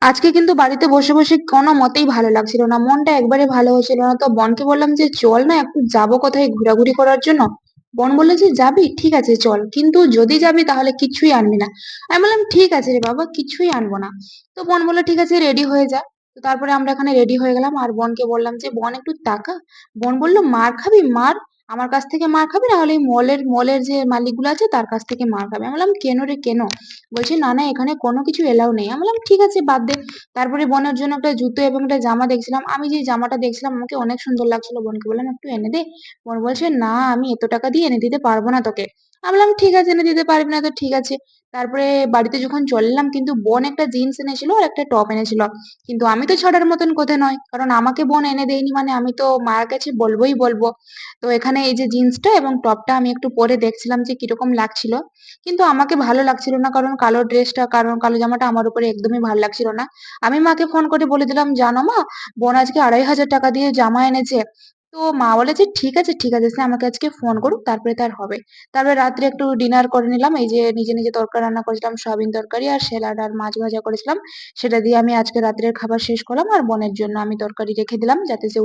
আজকে কিন্তু বাড়িতে বসে, বসে কোনো মতেই ভালো লাগছিল না। মনটা একবারে ভালো হচ্ছিল না। তো বোনকে বললাম যে, "চল না একটু যাবো কোথায় ঘোরাঘুরি করার জন্য।" বোন বলল যে, "যাবি? ঠিক আছে চল। কিন্তু যদি যাবি তাহলে কিচ্ছুই আনবি না।" আমি বললাম, "ঠিক আছে রে বাবা, কিছুই আনবো না।" তো বোন বলল, "ঠিক আছে রেডি হয়ে যা।" তো তারপরে আমরা এখানে রেডি হয়ে গেলাম। আর বোনকে বললাম যে, "বোন একটু তাকা।" বোন বলল, "মার খাবি? মার। আমার কাছ থেকে মার খাবি না হলে এই মলের যে মালিকগুলো আছে তার কাছ থেকে মার খাবি।" আমি বললাম, "কেন রে কেন?" বলছে, "না, না এখানে কোনো কিছু এলাও নেই।" আমি বললাম, "ঠিক আছে বাদ দে।" তারপরে বোনের জন্য একটা জুতো এবং একটা জামা দেখছিলাম। আমি যে জামাটা দেখছিলাম আমাকে অনেক সুন্দর লাগছিল। বোনকে বললাম, "একটু এনে দে।" বোন বলছে, "না, আমি এত টাকা দিয়ে এনে দিতে পারবো না তোকে।" আমি বললাম, "ঠিক আছে এনে দিতে পারবি না তো ঠিক আছে।" তারপরে বাড়িতে যখন চলে এলাম কিন্তু বোন একটা জিন্স এনেছিল আর একটা টপ এনেছিল। কিন্তু আমি তো ছাড়ার মতন কথা নয়। কারণ আমাকে বোন এনে দেয়নি মানে আমি তো মার কাছে বলবোই বলবো। তো এখানে এই যে জিন্সটা এবং টপটা আমি একটু পরে দেখছিলাম যে কিরকম লাগছিল। কিন্তু আমাকে ভালো লাগছিল না কারণ কালো জামাটা আমার উপরে একদমই ভালো লাগছিল না। আমি মাকে ফোন করে বলে দিলাম, "জানো মা, বোন আজকে ২,৫০০ টাকা দিয়ে জামা এনেছে।" তো মা বলে যে, "ঠিক আছে, ঠিক আছে। সে আমাকে আজকে ফোন করুক তারপরে তার হবে।" তারপরে রাত্রে একটু ডিনার করে নিলাম। এই যে নিজে, নিজে তরকারি রান্না করেছিলাম, সয়াবিন তরকারি আর স্যালাড আর মাছ ভাজা করেছিলাম। সেটা দিয়ে আমি আজকে রাত্রের খাবার শেষ করলাম। আর বোনের জন্য আমি তরকারি রেখে দিলাম যাতে সে